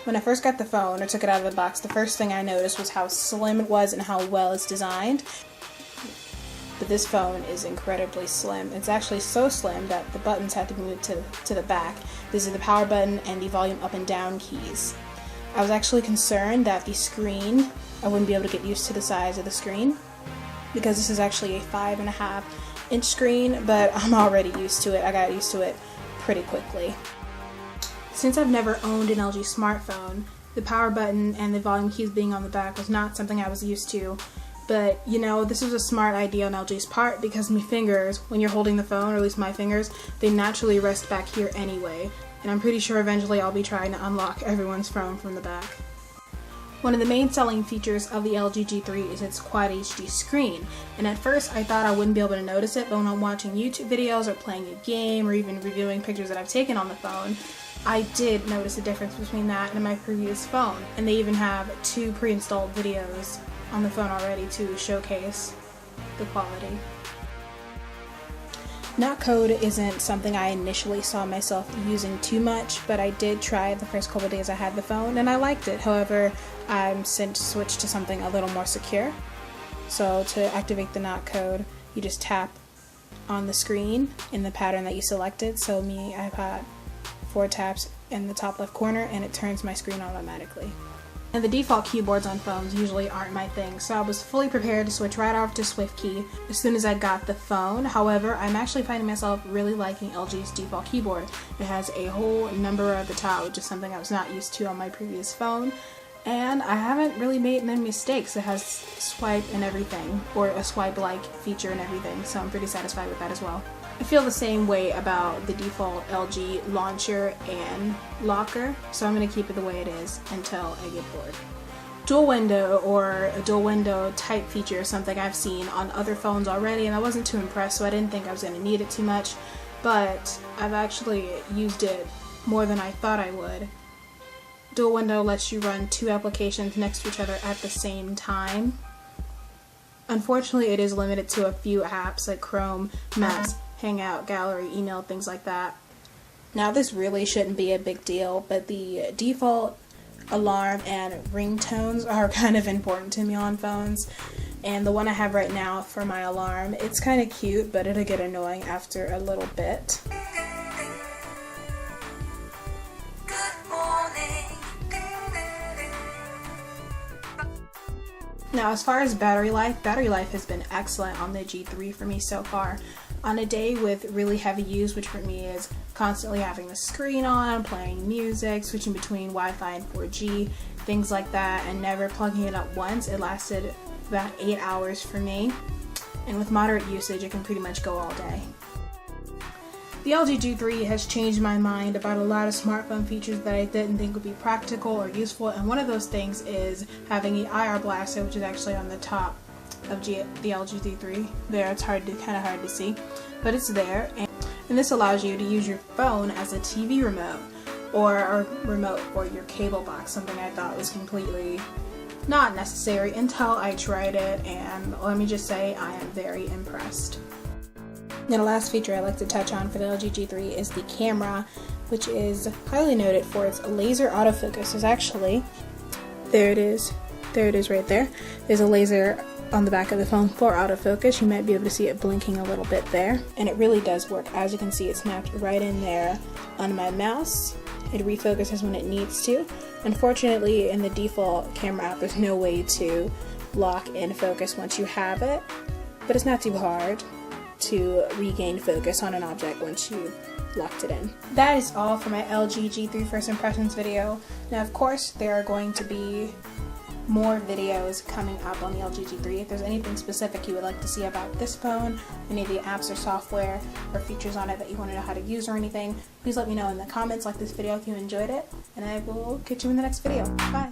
When I first got the phone or took it out of the box, the first thing I noticed was how slim it was and how well it's designed. But this phone is incredibly slim. It's actually so slim that the buttons had to be moved to the back. This is the power button and the volume up and down keys. I was actually concerned that the screen, I wouldn't be able to get used to the size of the screen, because this is actually a 5.5-inch screen, but I'm already used to it. I got used to it pretty quickly. Since I've never owned an LG smartphone, the power button and the volume keys being on the back was not something I was used to. But, you know, this was a smart idea on LG's part, because my fingers, when you're holding the phone, or at least my fingers, they naturally rest back here anyway. And I'm pretty sure eventually I'll be trying to unlock everyone's phone from the back. One of the main selling features of the LG G3 is its Quad HD screen. And at first I thought I wouldn't be able to notice it, but when I'm watching YouTube videos or playing a game or even reviewing pictures that I've taken on the phone, I did notice a difference between that and my previous phone. And they even have 2 pre-installed videos on the phone already to showcase the quality. Not code isn't something I initially saw myself using too much, but I did try it the first couple days I had the phone and I liked it. However, I'm since switched to something a little more secure. So to activate the not code, you just tap on the screen in the pattern that you selected. So I've had 4 taps in the top left corner and it turns my screen automatically. And the default keyboards on phones usually aren't my thing, so I was fully prepared to switch right off to SwiftKey as soon as I got the phone. However, I'm actually finding myself really liking LG's default keyboard. It has a whole number at the top, which is something I was not used to on my previous phone. And I haven't really made many mistakes. It has swipe and everything, or a swipe-like feature and everything, so I'm pretty satisfied with that as well. I feel the same way about the default LG launcher and locker, so I'm going to keep it the way it is until I get bored. Dual window, or a dual window type feature, is something I've seen on other phones already, and I wasn't too impressed, so I didn't think I was going to need it too much, but I've actually used it more than I thought I would. Dual window lets you run 2 applications next to each other at the same time. Unfortunately, it is limited to a few apps like Chrome, Maps, Hangout, Gallery, email, things like that. Now, this really shouldn't be a big deal, but the default alarm and ringtones are kind of important to me on phones. And the one I have right now for my alarm, it's kind of cute, but it'll get annoying after a little bit. Now, as far as battery life has been excellent on the G3 for me so far. On a day with really heavy use, which for me is constantly having the screen on, playing music, switching between Wi-Fi and 4G, things like that, and never plugging it up once, it lasted about 8 hours for me. And with moderate usage, it can pretty much go all day. The LG G3 has changed my mind about a lot of smartphone features that I didn't think would be practical or useful, and one of those things is having an IR blaster, which is actually on the top of the LG G3. There, it's kind of hard to see, but it's there, and this allows you to use your phone as a TV remote, or a remote for your cable box, something I thought was completely not necessary until I tried it, and let me just say I am very impressed. Now, the last feature I'd like to touch on for the LG G3 is the camera, which is highly noted for its laser autofocus. There's actually, there it is right there. There's a laser on the back of the phone for autofocus. You might be able to see it blinking a little bit there, and it really does work. As you can see, it snapped right in there on my mouse. It refocuses when it needs to. Unfortunately, in the default camera app, there's no way to lock in focus once you have it, but it's not too hard to regain focus on an object once you've locked it in. That is all for my LG G3 first impressions video. Now, of course, there are going to be more videos coming up on the LG G3. If there's anything specific you would like to see about this phone, any of the apps or software or features on it that you want to know how to use or anything, please let me know in the comments. Like this video if you enjoyed it, and I will catch you in the next video. Bye!